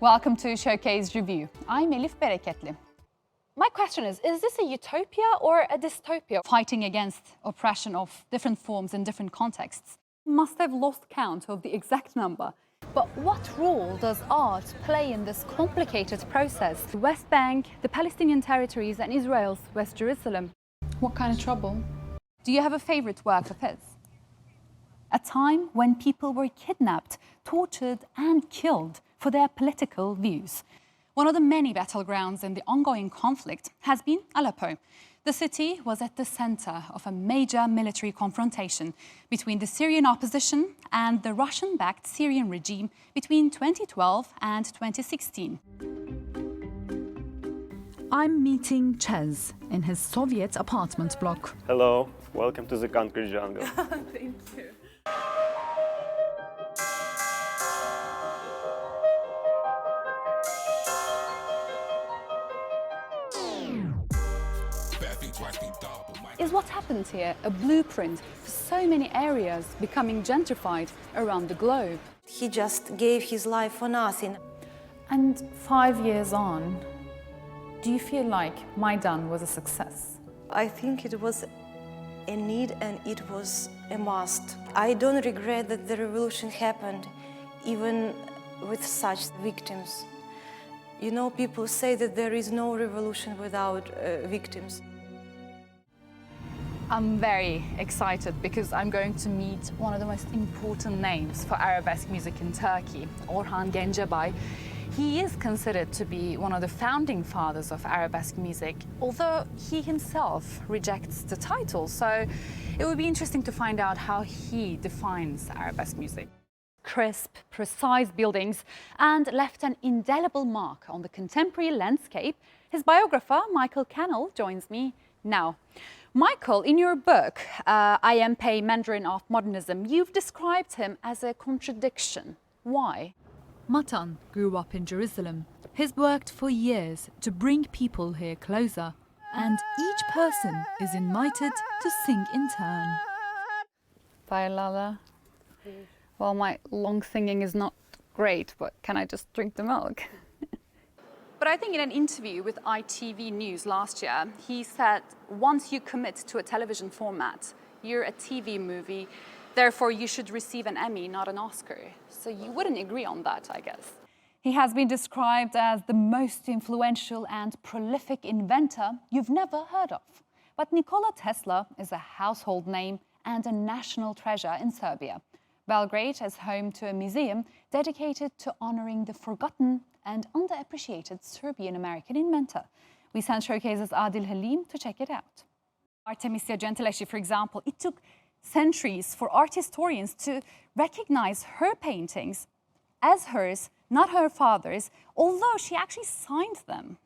Welcome to Showcase Review. I'm ELIF BEREKETLI. My question is this a utopia or a dystopia? Fighting against oppression of different forms in different contexts. Must have lost count of the exact number. But what role does art play in this complicated process? The West Bank, the Palestinian territories and Israel's West Jerusalem. What kind of trouble? Do you have a favorite work of his? A time when people were kidnapped, tortured and killed for their political views. One of the many battlegrounds in the ongoing conflict has been Aleppo. The city was at the center of a major military confrontation between the Syrian opposition and the Russian-backed Syrian regime between 2012 and 2016. I'm meeting Ches in his Soviet apartment block. Hello, welcome to the concrete jungle. Thank you. Is what happened here a blueprint for so many areas becoming gentrified around the globe? He just gave his life for nothing. And 5 years on, do you feel like Maidan was a success? I think it was a need and it was a must. I don't regret that the revolution happened, even with such victims. You know, people say that there is no revolution without victims. I'm very excited because I'm going to meet one of the most important names for arabesque music in Turkey, Orhan Gencebay. He is considered to be one of the founding fathers of arabesque music, although he himself rejects the title. So it would be interesting to find out how he defines arabesque music. Crisp, precise buildings and left an indelible mark on the contemporary landscape. His biographer, Michael Cannell, joins me now. Michael, in your book, I Am Pei, Mandarin of Modernism, you've described him as a contradiction. Why? Matan grew up in Jerusalem. He's worked for years to bring people here closer, and each person is invited to sing in turn. Bye, Lala. Well, my long singing is not great, but can I just drink the milk? But I think in an interview with ITV News last year, he said, once you commit to a television format, you're a TV movie, therefore you should receive an Emmy, not an Oscar. So you wouldn't agree on that, I guess. He has been described as the most influential and prolific inventor you've never heard of. But Nikola Tesla is a household name and a national treasure in Serbia. Belgrade is home to a museum dedicated to honoring the forgotten and underappreciated Serbian-American inventor. We sent Showcase's Adil Halim to check it out. Artemisia Gentileschi, for example, it took centuries for art historians to recognize her paintings as hers, not her father's, although she actually signed them.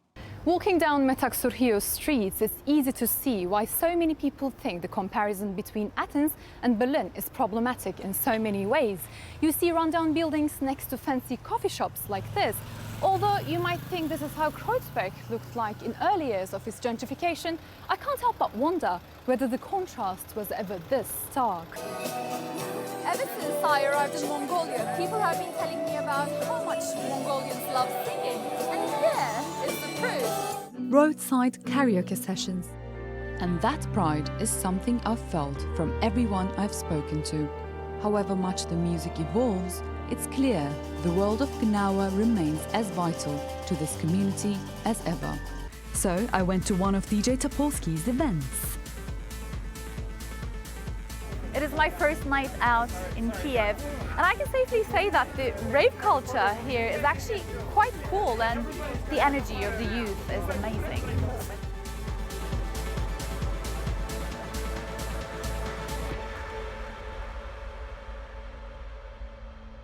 Walking down Metaxurhio's streets, it's easy to see why so many people think the comparison between Athens and Berlin is problematic in so many ways. You see rundown buildings next to fancy coffee shops like this, although you might think this is how Kreuzberg looked like in early years of its gentrification. I can't help but wonder whether the contrast was ever this stark. Ever since I arrived in Mongolia, people have been telling me about how much Mongolians love singing, and here is the proof. Roadside karaoke sessions. And that pride is something I've felt from everyone I've spoken to. However much the music evolves, it's clear the world of Gnawa remains as vital to this community as ever. So I went to one of DJ Topolsky's events. It is my first night out in Kiev, and I can safely say that the rave culture here is actually quite cool, and the energy of the youth is amazing.